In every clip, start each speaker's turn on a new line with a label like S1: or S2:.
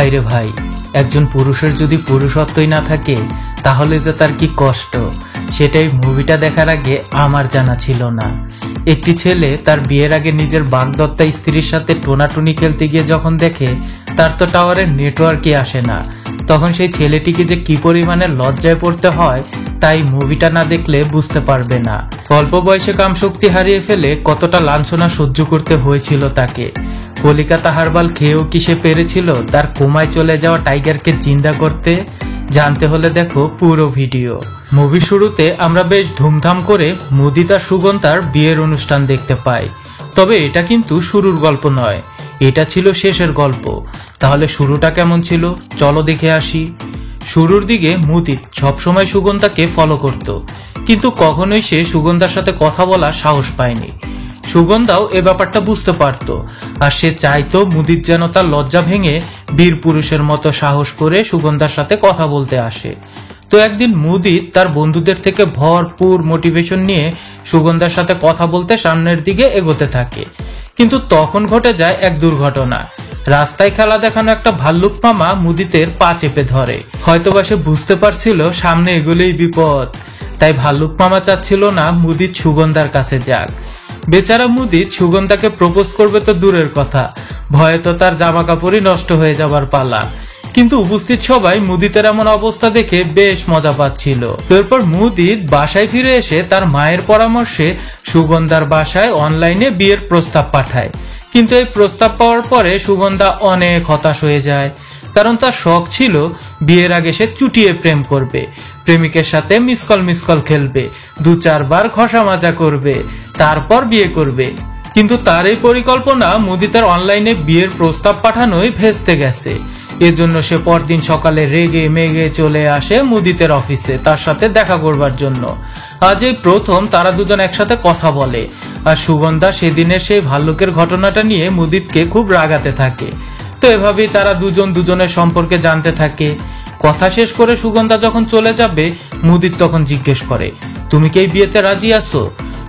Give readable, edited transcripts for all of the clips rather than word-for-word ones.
S1: ভাইরে ভাই, একজন পুরুষের যদি পুরুষত্বই না থাকে তাহলে যে তার কি কষ্ট, সেটাই মুভিটা দেখার আগে আমার জানা ছিল না। একটি ছেলে তার বিয়ের আগে নিজের বাগদত্তা স্ত্রীর সাথে টোনাটুনি খেলতে গিয়ে যখন দেখে তার তো টাওয়ারের নেটওয়ার্কই আসে না, তখন সেই ছেলেটিকে যে কি পরিমাণে লজ্জায় পড়তে হয় তাই মুভিটা না দেখলে বুঝতে পারবে না। অল্প বয়সে কামশক্তি হারিয়ে ফেলে কতটা লাঞ্ছনা সহ্য করতে হয়েছিল তাকে। কলিকাতা হারবাল খেয়েও কি সে পেরেছিল তার কোমায় চলে যাওয়া টাইগারকে জিন্দা করতে? জানতে হলে দেখো পুরো ভিডিও। মুভি শুরুতে আমরা বেশ ধুমধাম করে মুদিতা সুগন্ধার বিয়ের অনুষ্ঠান দেখতে পাই, তবে এটা কিন্তু শুরুর গল্প নয়, এটা ছিল শেষের গল্প। তাহলে শুরুটা কেমন ছিল চলো দেখে আসি। শুরুর দিকে মুদিত সবসময় সুগন্ধাকে ফলো করত, কিন্তু কখনোই সে সুগন্ধার সাথে কথা বলার সাহস পায়নি। সুগন্ধাও এ ব্যাপারটা বুঝতে পারত, আর সে চাইতো মুদিত যেন তার লজ্জা ভেঙে বীর পুরুষের মতো সাহস করে সুগন্ধার সাথে কথা বলতে আসে। তো একদিন মুদিত তার বন্ধুদের থেকে ভরপুর মোটিভেশন নিয়ে সুগন্ধার সাথে কথা বলতে সামনের দিকে এগোতে থাকে, কিন্তু তখন ঘটে যায় এক দুর্ঘটনা। রাস্তায় খেলা দেখানো একটা ভাল্লুক মামা মুদিতের পা চেপে ধরে। হয়তোবা সে বুঝতে পারছিল সামনে এগোলেই বিপদ, তাই ভাল্লুক মামা চাচ্ছিল না মুদিত সুগন্ধার কাছে যাক। বেচারা মুদিত সুগন্ধাকে প্রপোজ করবে তো দূরের কথা, ভয়ে তো তার জামা কাপড়ই নষ্ট হয়ে যাবার পালা। কিন্তু উপস্থিত সবাই মুদিতের এমন অবস্থা দেখে বেশ মজা পাচ্ছিল। এরপর মুদিত বাসায় ফিরে এসে তার মায়ের পরামর্শে সুগন্ধার বাসায় অনলাইনে বিয়ের প্রস্তাব পাঠায়। কিন্তু এই প্রস্তাব পাওয়ার পরে সুগন্ধা অনেক হতাশ হয়ে যায়, কারণ তার শখ ছিল বিয়ের আগে সে চুটিয়ে প্রেম করবে, প্রেমিকের সাথে মিসকল খেলবে, 2-4 বার ঘষা মাজা করবে, তারপর বিয়ে করবে। কিন্তু তার এই পরিকল্পনা মুদিতার অনলাইনে বিয়ের প্রস্তাব পাঠানোই ভেস্তে গেছে। এজন্য সে পরদিন সকালে রেগে মেগে চলে আসে মুদিতের অফিসে তার সাথে দেখা করবার জন্য। আজ এই প্রথম তারা দুজন একসাথে কথা বলে, আর সুগন্ধা সেদিনের সেই ভাল্লুকের ঘটনাটা নিয়ে মুদিতকে খুব রাগাতে থাকে। তো এভাবেই তারা দুজন দুজনের সম্পর্কে জানতে থাকে। কথা শেষ করে সুগন্ধা যখন চলে যাবে, মুদিত তখন জিজ্ঞেস করে, তুমি কি এই বিয়েতে রাজি আছো?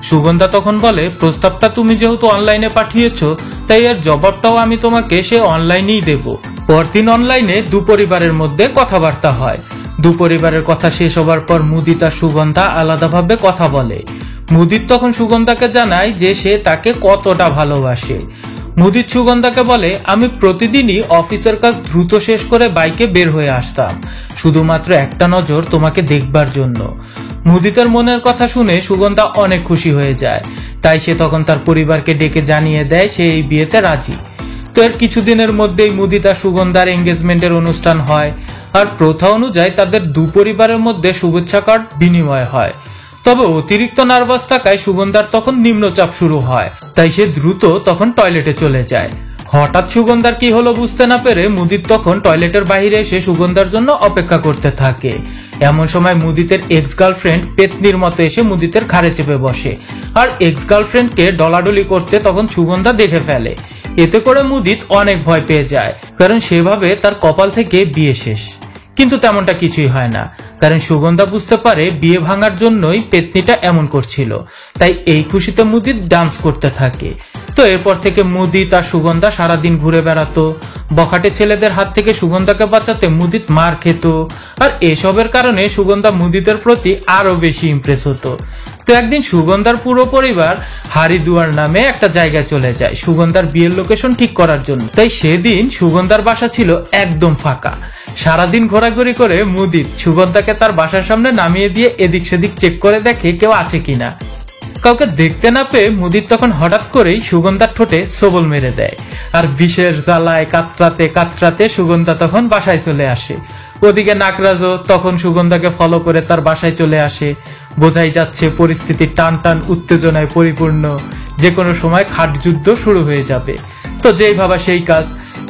S1: সুগন্ধা তখন বলে, প্রস্তাবটা তুমি যেহেতু অনলাইনে পাঠিয়েছো, তাই এর জবাবটাও আমি তোমাকে সে অনলাইনেই দেব। পরদিন অনলাইনে দুপরিবারের মধ্যে কথাবার্তা হয়। দুপরিবারের কথা শেষ হবার পর মুদিত আর সুগন্ধা আলাদাভাবে কথা বলে। মুদিত তখন সুগন্ধাকে জানায় যে সে তাকে কতটা ভালোবাসে। মুদিত সুগন্ধাকে বলে, আমি প্রতিদিনই অফিসের কাজ দ্রুত শেষ করে বাইকে বের হয়ে আসতাম শুধুমাত্র একটা নজর তোমাকে দেখবার জন্য। মুদিতের মনের কথা শুনে সুগন্ধা অনেক খুশি হয়ে যায়, তাই সে তখন তার পরিবারকে ডেকে জানিয়ে দেয় সে এই বিয়েতে রাজি। তো এর কিছুদিনের মধ্যেই মুদিত আর সুগন্ধার এঙ্গেজমেন্টের অনুষ্ঠান হয়, আর প্রথা অনুযায়ী তাদের দুপরিবারের মধ্যে শুভেচ্ছা কার্ড বিনিময় হয়। তবে অতিরিক্ত নার্ভাস থাকায় সুগন্ধার তখন নিম্নচাপ শুরু হয়, তাই সে দ্রুত তখন টয়লেটে চলে যায়। হঠাৎ সুগন্ধার কি হলো বুঝতে না পেরে মুদিত তখন টয়লেটের বাইরে এসে সুগন্ধার জন্য অপেক্ষা করতে থাকে। এমন সময় মুদিতের এক্স গার্লফ্রেন্ড পেতনির মতো এসে মুদিতের ঘাড়ে চেপে বসে, আর এক্স গার্লফ্রেন্ডকে ডলাডলি করতে তখন সুগন্ধা দেখে ফেলে। এতে করে মুদিত অনেক ভয় পেয়ে যায়, কারণ সেভাবে তার কপাল থেকে বিয়ে শেষ। কিন্তু তেমনটা কিছুই হয় না, কারণ সুগন্ধা বুঝতে পারে বিয়ে ভাঙার জন্যই পেতনিটা এমন করছিল। তাই এই খুশিতে মুদিত ডান্স করতে থাকে। তো এরপর থেকে মুদিত আর সুগন্ধা সারাদিন ঘুরে বেড়াতো। বখাটে ছেলেদের হাত থেকে সুগন্ধাকে বাঁচাতে মুদিত মার খেত, আর এসবের কারণে সুগন্ধা মুদিতের প্রতি আরো বেশি ইমপ্রেস হতো। তো একদিন সুগন্ধার পুরো পরিবার হারিদুয়ার নামে একটা জায়গায় চলে যায় সুগন্ধার বিয়ের লোকেশন ঠিক করার জন্য। তাই সেদিন সুগন্ধার বাসা ছিল একদম ফাঁকা। সারাদিন ঘোরাঘুরি করে মুদিত সুগন্ধাকে তার বাসার সামনে নামিয়ে দিয়ে এদিক সেদিক চেক করে দেখে কেউ আছে কিনা। কাউকে দেখতে না পেয়ে মুদিত তখন হঠাৎ করেই সুগন্ধার ঠোঁটে সবল মেরে দেয়, আর বিশেষ জ্বালায় কাতরাতে সুগন্ধা তখন বাসায় চলে আসে। ওদিকে নাগরাজও তখন সুগন্ধাকে ফলো করে তার বাসায় চলে আসে। বোঝাই যাচ্ছে পরিস্থিতি টান টান উত্তেজনায় পরিপূর্ণ, যে কোনো সময় খাট যুদ্ধ শুরু হয়ে যাবে। তো যেই ভাবা সেই কাজ,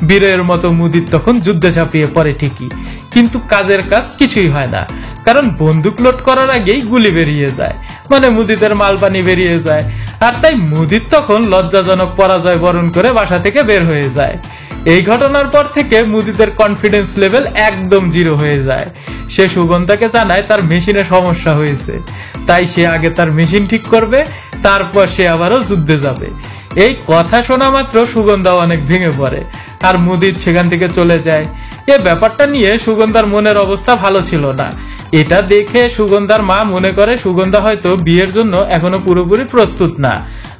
S1: বীরের মতো মুদিত তখন যুদ্ধে ঝাঁপিয়ে পড়ে ঠিকই, কিন্তু কাজের কাজ কিছুই হয় না, কারণ বন্দুক লোড করার আগেই গুলি বেরিয়ে যায়, মানে মুদিতের মালপানি বেরিয়ে যায়। আর তাই মুদিত তখন লজ্জাজনক পরাজয় বরণ করে বাসা থেকে বের হয়ে যায়। এই ঘটনার পর থেকে মুদিতের কনফিডেন্স লেভেল একদম 0 হয়ে যায়। সে সুগন্ধাকে জানায় তার মেশিনে সমস্যা হয়েছে, তাই সে আগে তার মেশিন ঠিক করবে, তারপর সে আবারও যুদ্ধে যাবে। এই কথা শোনা মাত্র সুগন্ধা অনেক ভেঙে পড়ে, আর মুদিত সেখান থেকে চলে যায়। এ ব্যাপারটা নিয়ে সুগন্ধার মনের অবস্থা ভালো ছিল না। এটা দেখে সুগন্ধার মা মনে করে সুগন্ধা হয়তো বিয়ের জন্য এখনো পুরোপুরি প্রস্তুত না,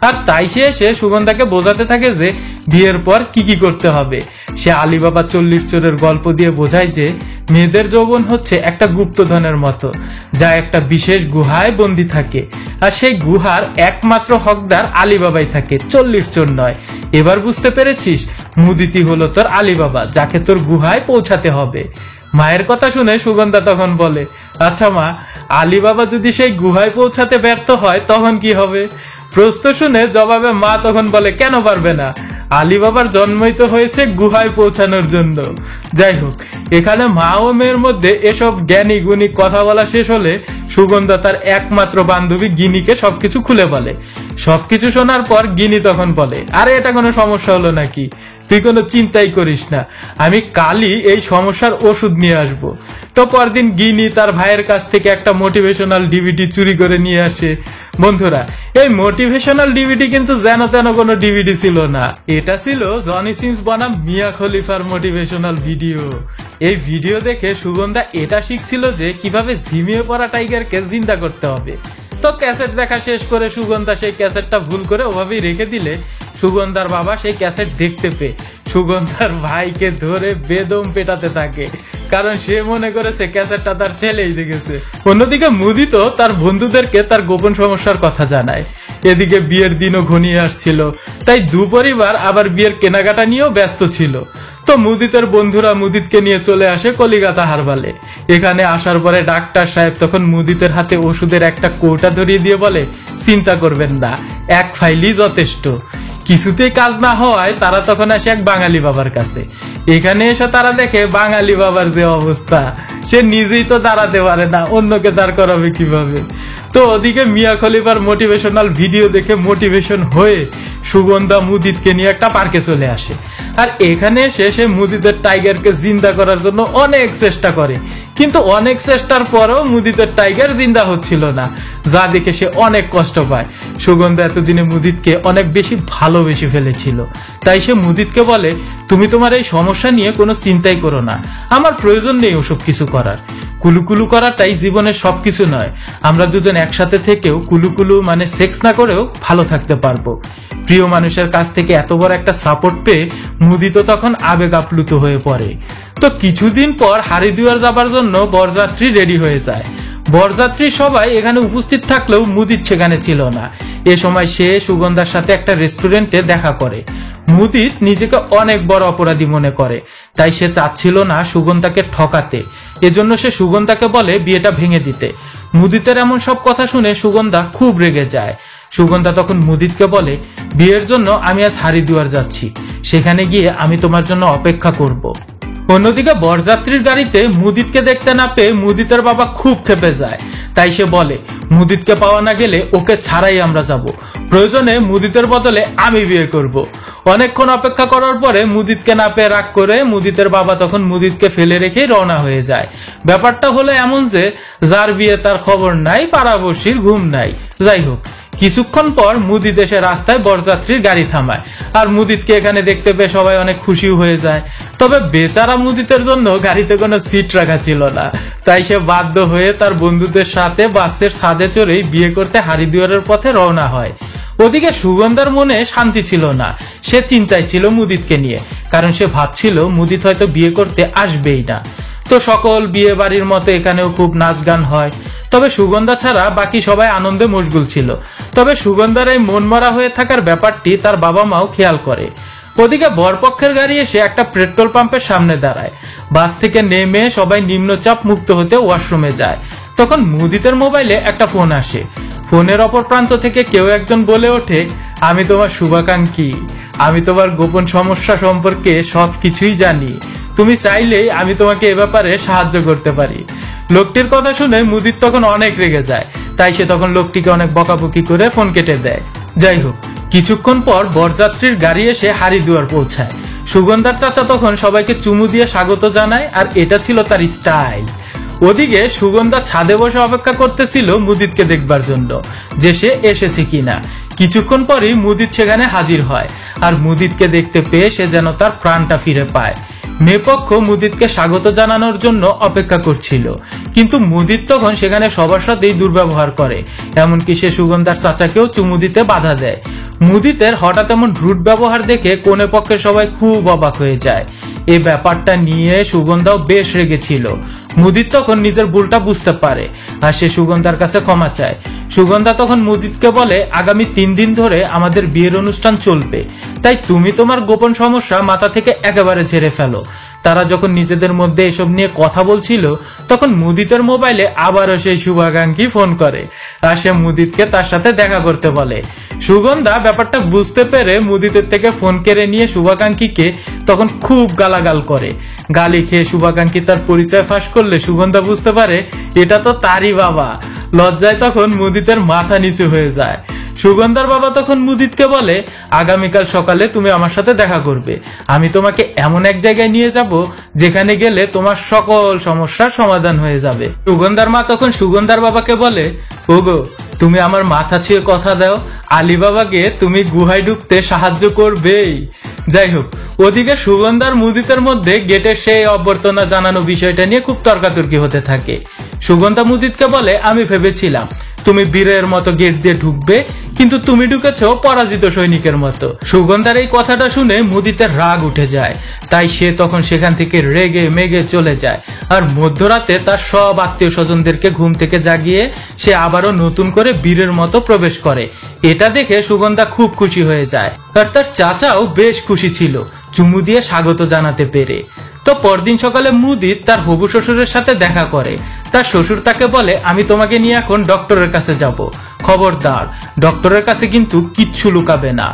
S1: আর তাই সে এসে সুগন্ধাকে বোঝাতে থাকে যে বিয়ের পর কি কি করতে হবে। সে আলীবাবা 40 চোরের গল্প দিয়ে বোঝায় যে মেয়েদের যৌবন হচ্ছে একটা গুপ্তধনের মতো, যা একটা বিশেষ গুহায় বন্দী থাকে, আর সেই গুহার একমাত্র হকদার আলীবাবাই থাকে, 40 চোর নয়। এবার বুঝতে পেরেছিস, মুদিতি হলো তোর আলীবাবা, যাকে তোর গুহায় পৌঁছাতে হবে। মায়ের কথা শুনে সুগন্ধা তখন বলে, আচ্ছা মা, আলীবাবা যদি সেই গুহায় পৌঁছাতে ব্যর্থ হয় তখন কি হবে? প্রশ্ন শুনে জবাবে মা তখন বলে, কেন পারবে না? আলীবাবার জন্মই তো হয়েছে গুহায় পৌঁছানোর জন্য। যাই হোক, এখানে মা ও মেয়ের মধ্যে এসব জ্ঞানী গুণী কথা বলা শেষ হলে সুগন্ধা তার একমাত্র বান্ধবী গিনিকে সবকিছু খুলে বলে। সবকিছু শোনার পর গিনি তখন বলে, আরে এটা কোনো সমস্যা হলো নাকি? তুই কোনো চিন্তাই করিস না, আমি কালই এই সমস্যার ওষুধ নিয়ে আসবো। তো পরদিন গিনি তার ভাইয়ের কাছ থেকে একটা মোটিভেশনাল ডিভিডি চুরি করে নিয়ে আসে। বন্ধুরা, এই মোটিভেশনাল ডিভিডি কিন্তু যেন তেন কোনো ডিভিডি ছিল না, এটা ছিল জনি সিন্স বনাম মিয়া খলিফার মোটিভেশনাল ভিডিও। এই ভিডিও দেখে সুগন্ধা এটা শিখছিল যে কিভাবে ঝিমিয়ে পড়া টাইগারকে জিন্দা করতে হবে। তো ক্যাসেট দেখা শেষ করে সুগন্ধা সেই ক্যাসেটটা ভুল করে ওভাবেই রেখে দিলে সুগন্ধার বাবা সেই ক্যাসেট দেখতে পেয়ে সুগন্ধার ভাইকে ধরে বেদম পেটাতে থাকে, কারণ সে মনে করেছে ক্যাসেটটা তার ছেলেই দেখেছে। অন্যদিকে মুদিত তার বন্ধুদেরকে তার গোপন সমস্যার কথা জানায়। এদিকে বিয়ের দিনও ঘনিয়ে আসছিল, তাই দুপরিবার আবার বিয়ের কেনাকাটা নিয়েও ব্যস্ত ছিল। তো মুদিতের বন্ধুরা মুদিতকে নিয়ে চলে আসে কলিকাতা হারবালে। এখানে আসার পরে ডাক্তার সাহেব তখন মুদিতের হাতে ওষুধের একটা কৌটা ধরিয়ে দিয়ে বলে, চিন্তা করবেন না, এক ফাইলই যথেষ্ট। কিছুতেই কাজ না হওয়ায় তারা তখন আসে এক বাঙালি বাবার কাছে। এখানে এসে তারা দেখে বাঙালি বাবার যে অবস্থা, সে নিজেই তো দাঁড়াতে পারে না, অন্যকে দাঁড় করাবে কিভাবে? তো ওদিকে মিয়া খলিফার মোটিভেশনাল ভিডিও দেখে মোটিভেশন হয়ে সুগন্ধা মুদিতকে নিয়ে একটা পার্কে চলে আসে। আর এখানে এসে সে মুদিতের টাইগারকে জিন্দা করার জন্য অনেক চেষ্টা করে, কিন্তু অনেক চেষ্টার পরেও মুদিতের টাইগার জিন্দা হচ্ছিল না, যা দেখে সে অনেক কষ্ট পায়। সুগন্ধা এতদিনে মুদিতকে অনেক বেশি ভালোবেসে ফেলেছিল, তাই সে মুদিতকে বলে, তুমি তোমার এই সমস্যা নিয়ে কোনো চিন্তাই করো না, আমার প্রয়োজন নেই ওসব কিছু করার। কুলুকুলু করাটাই জীবনের সবকিছু নয়, আমরা দুজন একসাথে থেকেও কুলুকুলু মানে সেক্স না করেও ভালো থাকতে পারবো। প্রিয় মানুষের কাছ থেকে এত বড় একটা সাপোর্ট পেয়ে মুদিত তখন আবেগ আপ্লুত হয়ে পড়ে। তো কিছুদিন পর হারিদুয়ার যাবার জন্য বরযাত্রী রেডি হয়ে যায়। বরযাত্রী সবাই এখানে উপস্থিত থাকলেও মুদিত সেখানে ছিল না। এ সময় সে সুগন্ধার সাথে একটা রেস্টুরেন্টে দেখা করে। মুদিত নিজেকে অনেক বড় অপরাধী মনে করে, তাই সে চাচ্ছিল না সুগন্ধাকে ঠকাতে। এজন্য সে সুগন্ধাকে বলে বিয়েটা ভেঙে দিতে। মুদিতের এমন সব কথা শুনে সুগন্ধা খুব রেগে যায়। সুগন্ধা তখন মুদিতকে বলে, বিয়ের জন্য আমি আজ হারিদুয়ার যাচ্ছি, সেখানে গিয়ে আমি তোমার জন্য অপেক্ষা করব। অন্যদিকে বরযাত্রীর গাড়িতে মুদিতকে দেখতে না পেয়ে মুদিতের বাবা খুব ক্ষেপে যায়। তাই সে বলে, মুদিতকে পাওয়া না গেলে ওকে ছাড়াই আমরা যাব, প্রয়োজনে মুদিতের বদলে আমি বিয়ে করব। অনেকক্ষণ অপেক্ষা করার পরে মুদিতকে না পেয়ে রাগ করে মুদিতের বাবা তখন মুদিতকে ফেলে রেখেই রওনা হয়ে যায়। ব্যাপারটা হলো এমন যে যার বিয়ে তার খবর নাই, পাড়াবর্ষীর ঘুম নাই। যাই হোক, কিছুক্ষণ পর মুদিত এসে রাস্তায় বরযাত্রীর গাড়ি থামায়, আর মুদিতকে এখানে দেখতে পেয়ে সবাই অনেক খুশি হয়ে যায়। তবে বেচারা মুদিতের জন্য গাড়িতে কোনো সিট রাখা ছিল না, তাই সে বাধ্য হয়ে তার বন্ধুদের সাথে বাসের ছাদে চড়েই বিয়ে করতে হারিদুয়ারের পথে রওনা হয়। ওদিকে সুগন্ধার মনে শান্তি ছিল না, সে চিন্তায় ছিল মুদিতকে নিয়ে, কারণ সে ভাবছিল মুদিত হয়তো বিয়ে করতে আসবেই না। তো সকল বিয়ে বাড়ির মতো এখানেও খুব নাচ গান হয়, তবে সুগন্ধা ছাড়া বাকি সবাই আনন্দে মশগুল ছিল। তবে সুগন্ধার এই মনমরা হয়ে থাকার ব্যাপারটি তার বাবা মাও খেয়াল করে। ওদিকে বরপক্ষের গাড়ি এসে একটা পেট্রোল পাম্পের সামনে দাঁড়ায়। বাস থেকে নেমে সবাই নিম্নচাপ মুক্ত হতে ওয়াশরুমে যায়। তখন মুদিতের মোবাইলে একটা ফোন আসে। ফোনের অপর প্রান্ত থেকে কেউ একজন বলে ওঠে, আমি তোমার শুভাকাঙ্ক্ষী, আমি তোমার গোপন সমস্যা সম্পর্কে সবকিছুই জানি, তুমি চাইলেই আমি তোমাকে এ ব্যাপারে সাহায্য করতে পারি। লোকটির কথা শুনে মুদিত তখন অনেক রেগে যায়, তাই সে তখন লোকটিকে অনেক বকাবকি করে ফোন কেটে দেয়। যাই হোক, কিছুক্ষণ পর বরযাত্রীর গাড়ি এসে হারিদুয়ার পৌঁছায়। সুগন্ধার চাচা তখন সবাইকে চুমু দিয়ে স্বাগত জানায়, আর এটা ছিল তার স্টাইল। ওদিকে সুগন্ধা ছাদে বসে অপেক্ষা করতেছিল মুদিতকে দেখবার জন্য যে সে এসেছে কিনা। কিছুক্ষণ পরেই মুদিত সেখানে হাজির হয়, আর মুদিতকে দেখতে পেয়ে সে যেন তার প্রাণটা ফিরে পায়। মেয়েপক্ষ মুদিতকে স্বাগত জানানোর জন্য অপেক্ষা করছিল, কিন্তু মুদিত তখন সেখানে সবার সাথেই দুর্ব্যবহার করে, এমনকি সে সুগন্ধার চাচাকেও চুমু দিতে বাধা দেয়। মুদিতের হঠাৎ এমন রুড ব্যবহার দেখে কনে পক্ষের সবাই খুব অবাক হয়ে যায়। এই ব্যাপারটা নিয়ে সুগন্ধাও বেশ রেগেছিল। মুদিত তখন নিজের ভুলটা বুঝতে পারে আর সে সুগন্ধার কাছে ক্ষমা চায়। সুগন্ধা তখন মুদিতকে বলে, আগামী 3 দিন ধরে আমাদের বিয়ের অনুষ্ঠান চলবে, তাই তুমি তোমার গোপন সমস্যা মাথা থেকে একেবারে ঝেড়ে ফেলো। তারা যখন নিজেদের মধ্যে এসব নিয়ে কথা বলছিল, তখন মুদিতের মোবাইলে আবারও সেই শুভাকাঙ্ক্ষী ফোন করে আর সে মুদিতকে তার সাথে দেখা করতে বলে। সুগন্ধা ব্যাপারটা বুঝতে পেরে মুদিতের থেকে ফোন কেড়ে নিয়ে শুভাকাঙ্ক্ষীকে তখন খুব গালাগাল করে। গালি খেয়ে শুভাকাঙ্ক্ষী তার পরিচয় ফাঁস করলে সুগন্ধা বুঝতে পারে এটা তো তারই বাবা। লজ্জায় তখন মুদিতের মাথা নিচু হয়ে যায়। সুগন্ধার বাবা তখন মুদিতকে বলে, আগামীকাল সকালে তুমি আমার সাথে দেখা করবে, আমি তোমাকে এমন এক জায়গায় নিয়ে যাব যেখানে গেলে তোমার সকল সমস্যার সমাধান হয়ে যাবে। সুগন্ধার মা তখন সুগন্ধার বাবাকে বলে, ওগো তুমি আমার মাথা ছুঁয়ে কথা দাও, আলী বাবাকে তুমি গুহায় ঢুকতে সাহায্য করবেই। যাই হোক, ওদিকে সুগন্ধার মুদিতের মধ্যে গেটের সেই অভ্যর্থনা জানানো বিষয়টা নিয়ে খুব তর্কাতর্কি হতে থাকে। সুগন্ধা মুদিতকে বলে, আমি ভেবেছিলাম তুমি বীরের মতো গেট দিয়ে ঢুকবে, কিন্তু তুমি ঢুকেছো পরাজিত সৈনিকের মতো। সুগন্ধার এই কথাটা শুনে মুদিতের রাগ উঠে যায়, তাই সে তখন সেখান থেকে রেগে মেগে চলে যায়। আর মধ্যরাতে তার সব আত্মীয় স্বজনদেরকে ঘুম থেকে জাগিয়ে সে আবারও নতুন করে বীরের মতো প্রবেশ করে। এটা দেখে সুগন্ধা খুব খুশি হয়ে যায়, আর তার চাচাও বেশ খুশি ছিল চুমু দিয়ে স্বাগত জানাতে পেরে। তো পরদিন সকালে মুদিত তার হবু শ্বশুরের সাথে দেখা করে। তার শ্বশুর তাকে বলে, আমি তোমাকে নিয়ে এখন ডক্টরের কাছে যাব, খবরদার ডক্টরের কাছে কিন্তু কিচ্ছু লুকাবে না।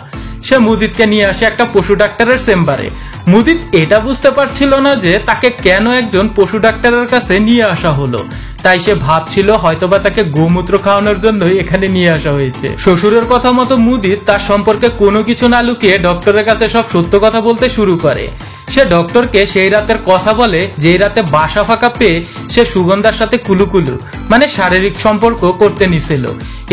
S1: সে মুদিতকে নিয়ে আসে একটা পশু ডাক্তারের চেম্বারে। মুদিত এটা বুঝতে পারছিল না যে তাকে কেন একজন পশু ডাক্তারের কাছে নিয়ে আসা হলো, তাই সে ভাবছিল হয়তোবা তাকে গোমূত্র খাওয়ানোর জন্যই এখানে নিয়ে আসা হয়েছে। শ্বশুরের কথা মতো মুদিত তার সম্পর্কে কোনো কিছু না লুকিয়ে ডক্টরের কাছে সব সত্য কথা বলতে শুরু করে। সে ডক্টরকে সেই রাতের কথা বলে, যে রাতে বাসা ফাঁকা পেয়ে সে সুগন্ধার সাথে কুলুকুলু মানে শারীরিক সম্পর্ক করতে নিছিল।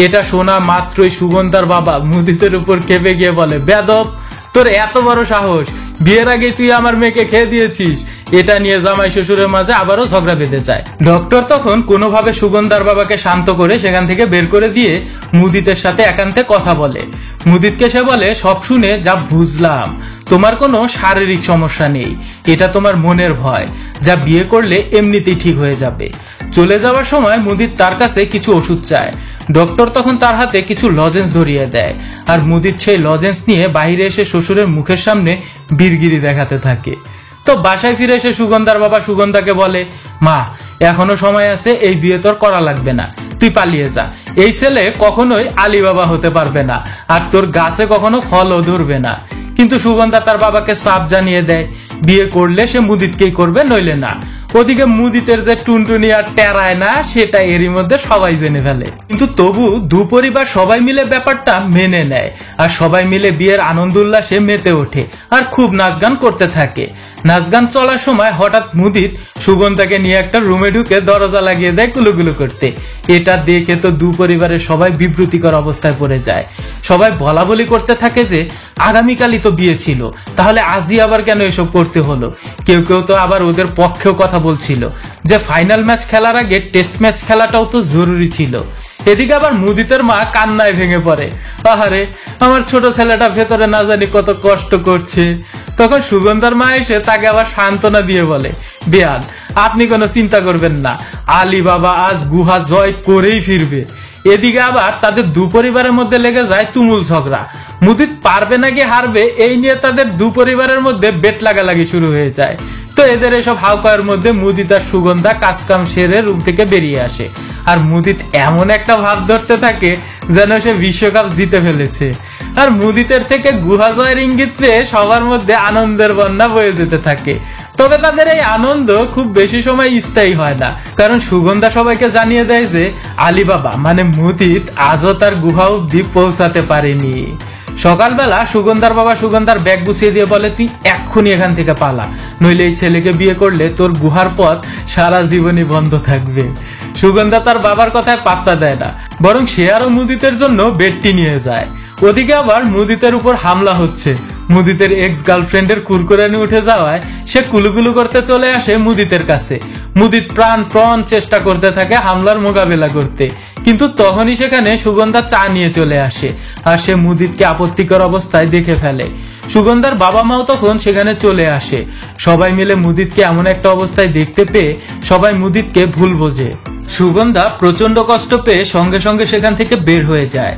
S1: এটা শোনা মাত্রই সুগন্ধার বাবা মুদিতের উপর কেঁপে গিয়ে বলে, বেয়াদব, তোর এত বড় সাহস, বিয়ের আগে তুই আমার মেয়েকে খেয়ে দিয়েছিস। এটা নিয়ে জামাই শ্বশুরের মাঝে আবারও ঝগড়া বেঁধে যায়। ডক্টর তখন কোনোভাবে সুগন্ধার বাবাকে শান্ত করে সেখান থেকে বের করে দিয়ে মুদিতের সাথে একান্তে কথা বলে। মুদিতকে সে বলে, সব শুনে যা বুঝলাম তোমার কোনো শারীরিক সমস্যা নেই, এটা তোমার মনের ভয়, যা বিয়ে করলে এমনিতেই ঠিক হয়ে যাবে। চলে যাওয়ার সময় মুদিত তার কাছে কিছু ওষুধ চায়। ডক্টর তখন তার হাতে কিছু লজেন্স ধরিয়ে দেয়, আর মুদিত সেই লজেন্স নিয়ে বাইরে এসে শ্বশুরের মুখের সামনে বীরগিরি দেখাতে থাকে। তো বাসায় ফিরে এসে সুগন্ধার বাবা সুগন্ধাকে বলে, মা এখনো সময় আছে, এই বিয়ে তোর করা লাগবে না, তুই পালিয়ে যা, এই ছেলে কখনোই আলী বাবা হতে পারবে না, আর তোর গাছে কখনো ফলও ধরবে না। কিন্তু সুগন্ধা তার বাবাকে চাপ জানিয়ে দেয়, বিয়ে করলে সে মুদিতকেই করবে, নইলে না। ওদিকে মুদিতের যে টুনটুনি আর টেরায় না, সেটা এরই মধ্যে সবাই জেনে ফেলে। কিন্তু তবু দু পরিবার সবাই মিলে ব্যাপারটা মেনে নেয়, আর সবাই মিলে বিয়ের আনন্দ উল্লাসে মেতে ওঠে আর খুব নাচ গান করতে থাকে। নাচ গান চলার সময় হঠাৎ মুদিত সুগন্ধাকে নিয়ে একটা রুমে ঢুকে দরজা লাগিয়ে দেয় কুলুকুলু করতে। এটা দেখে তো দু পরিবারের সবাই বিব্রতিকর অবস্থায় পড়ে যায়। সবাই বলা বলি করতে থাকে যে আগামীকালই তো বিয়ে ছিল, তাহলে আজই আবার কেন এসব করতে হলো। কেউ কেউ তো আবার ওদের পক্ষেও কথা বলছিল যে ফাইনাল ম্যাচ খেলার আগে টেস্ট ম্যাচ খেলাটাও তো জরুরি ছিল। এদিকে আবার মুদিতের মা কান্নায় ভেঙে পড়ে, আহারে আমার ছোট ছেলেটা ভেতরে না জানি কত কষ্ট করছে। তখন সুগন্ধার মা এসে তাকে আবার সান্ত্বনা দিয়ে বলে, বেয়ান আপনি কোনো চিন্তা করবেন না, আলী বাবা আজ গুহা জয় করেই ফিরবে। এদিকে আবার তাদের দু পরিবারের মধ্যে লেগে যায় তুমুল ঝগড়া। মুদিত পারবে নাকি হারবে এই নিয়ে তাদের দু পরিবারের মধ্যে বেট লাগালাগি শুরু হয়ে যায়। তো এদের এসব হাউকায়ের মধ্যে মুদিত আর সুগন্ধা কাজকাম সেরে রুম থেকে বেরিয়ে আসে, আর মুদিত এমন একটা ভাব ধরতে থাকে যেন সে বিশ্বকাপ জিতে ফেলেছে। আর মুদিতের থেকে গুহা জয়ের ইঙ্গিত পেয়ে সবার মধ্যে আনন্দের বন্যা বয়ে যেতে থাকে। তবে তাদের এই আনন্দ খুব বেশি সময় স্থায়ী হয় না, কারণ সুগন্ধা সবাইকে জানিয়ে দেয় যে আলী বাবা মানে মুদিত আজও তার গুহা অব্দি পৌঁছাতে পারেনি। সকালবেলা সুগন্ধার বাবা সুগন্ধার ব্যাগ গুছিয়ে দিয়ে বলে, তুই এক্ষুনি এখান থেকে পালা, নইলে এই ছেলেকে বিয়ে করলে তোর গুহার পথ সারা জীবনই বন্ধ থাকবে। সুগন্ধা তার বাবার কথায় পাত্তা দেয় না, বরং সে আরো মুদিতের জন্য বেডটি নিয়ে যায়। ওদিকে আবার মুদিতের উপর হামলা হচ্ছে। মুদিতের এক্স গার্লফ্রেন্ডের কুরকুরানি উঠে যাওয়ায় সে কুলুকুলু করতে চলে আসে মুদিতের কাছে। মুদিত প্রাণ চেষ্টা করতে থাকে হামলার মোকাবেলা করতে, কিন্তু তখনই সেখানে সুগন্ধা চা নিয়ে চলে আসে আর সে মুদিতকে আপত্তিকর অবস্থায় দেখে ফেলে। সুগন্ধার বাবা মাও তখন সেখানে চলে আসে। সবাই মিলে মুদিতকে এমন একটা অবস্থায় দেখতে পেয়ে সবাই মুদিতকে ভুল বোঝে। সুগন্ধা প্রচন্ড কষ্ট পেয়ে সঙ্গে সঙ্গে সেখান থেকে বের হয়ে যায়।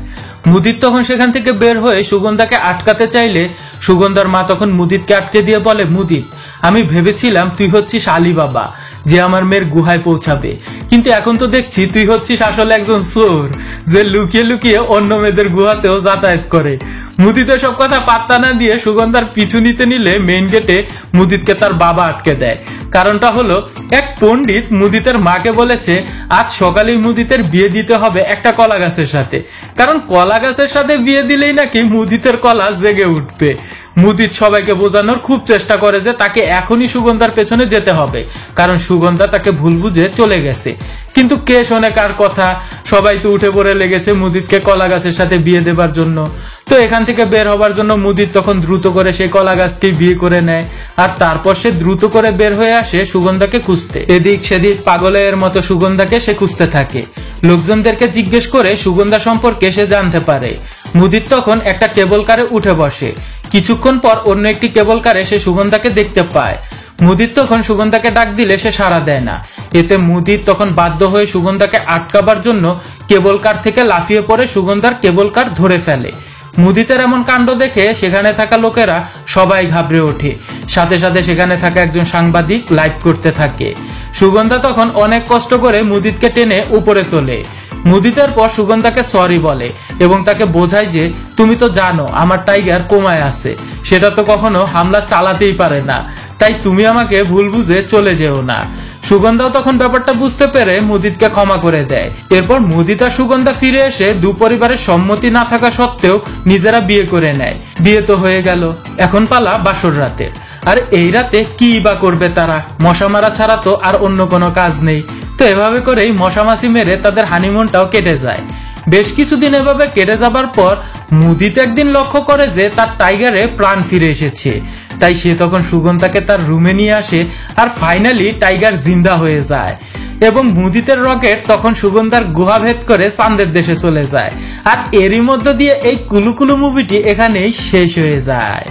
S1: মুদিত তখন সেখান থেকে বের হয়ে সুগন্ধাকে আটকাতে চাইলে সুগন্ধার মা তখন মুদিতকে আটকে দিয়ে বলে, মুদিত, আমি ভেবেছিলাম তুই হচ্ছিস আলী বাবা যে আমার মেয়ের গুহায় পৌঁছাবে, কিন্তু এখন তো দেখছি তুই হচ্ছিস আসলে একজন চোর যে লুকিয়ে লুকিয়ে অন্য মেয়েদের গুহাতেও যাতায়াত করে। মুদিতের সব কথা পাত্তা না দিয়ে সুগন্ধার পিছু নিতে নিলে মেইন গেটে মুদিতকে তার বাবা আটকে দেয়। কারণটা হলো, এক পণ্ডিত মুদিতের মাকে বলেছে আজ সকালেই মুদিতের বিয়ে দিতে হবে একটা কলা গাছের সাথে, কারণ কলা গাছের সাথে বিয়ে দিলেই নাকি মুদিতের কলা জেগে উঠবে। মুদিত সবাইকে বোঝানোর খুব চেষ্টা করে যে তাকে এখনই সুগন্ধার পেছনে যেতে হবে, কারণ সুগন্ধা তাকে ভুল বুঝে চলে গেছে। কিন্তু কে শোনে কার কথা? সবাই তো উঠে পড়ে লেগেছে মুদিতকে কলা গাছের সাথে বিয়ে দেবার জন্য। তো এখান থেকে বের হবার জন্য মুদিত তখন দ্রুত করে সেই কলা গাছকে বিয়ে করে নেয়, আর তারপর সে দ্রুত করে বের হয়ে আসে সুগন্ধাকে খুঁজতে। এদিক সেদিক পাগলের মতো সুগন্ধাকে সে খুঁজতে থাকে। লোকজনদেরকে জিজ্ঞেস করে সুগন্ধা সম্পর্কে সে জানতে পারে। মুদিত তখন একটা কেবল কারে উঠে বসে। কিছুক্ষণ পর অন্য একটি কেবল কারে সে সুগন্ধাকে দেখতে পায়। মুদিত তখন সুগন্ধাকে ডাক দিলে সে সাড়া দেয় না। এতে মুদিত তখন বাধ্য হয়ে সুগন্ধাকে আটকাবার জন্য কেবল কার থেকে লাফিয়ে পড়ে সুগন্ধার কেবল কার ধরে ফেলে। মুদিতের এমন কাণ্ড দেখে সেখানে থাকা লোকেরা সবাই ঘাবড়ে ওঠে। সাথে সাথে সেখানে থাকা একজন সাংবাদিক লাইভ করতে থাকে। সুগন্ধা তখন অনেক কষ্ট করে মুদিতকে টেনে উপরে তোলে। মুদিতের পর সুগন্ধাকে সরি বলে এবং তাকে বোঝায় যে তুমি তো জানো আমার টাইগার কোমায় আছে, সেটা তো কখনো হামলা চালাতেই পারে না, তাই তুমি আমাকে ভুল বুঝে চলে যেও না। সুগন্ধাও তখন ব্যাপারটা বুঝতে পেরে মুদিতকে ক্ষমা করে দেয়। এরপর মুদিত আর সুগন্ধা ফিরে এসে দু পরিবারের সম্মতি না থাকা সত্ত্বেও নিজেরা বিয়ে করে নেয়। বিয়ে তো হয়ে গেল, এখন পালা বাসর রাতের। আর এই রাতে কি বা করবে তারা? মশা মারা ছাড়া তো আর অন্য কোনো কাজ নেই। তো এভাবে করেই মশামাছি মেরে তাদের হানিমুনটাও কেটে যায়। বেশ কিছুদিন এভাবে কেটে যাবার পর মুদিত একদিন লক্ষ্য করে যে তার টাইগারে প্রাণ ফিরে এসেছে। তাই সে তখন সুগন্ধাকে তার রুমে নিয়ে আসে আর ফাইনালি টাইগার জিন্দা হয়ে যায় এবং মুদিতের রকেট তখন সুগন্ধার গুহা ভেদ করে চাঁদের দেশে চলে যায়। আর এরই মধ্য দিয়ে এই কুলুকুলু মুভিটি এখানেই শেষ হয়ে যায়।